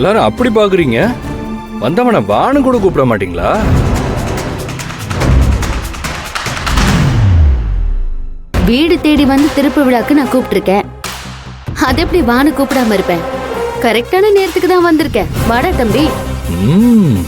எல்லாரும் அப்படி பாக்குறீங்க? வந்தவன வான்னு கூட கூப்பிட மாட்டீங்களா? வீடு தேடி வந்து திருப்பு விழாக்கு நான் கூப்பிட்டிருக்கேன். அது எப்படி வான்னு கூப்பிடாம இருப்பேன்? கரெக்டான நேரத்துக்கு தான் வந்திருக்கேன். வாடா தம்பி.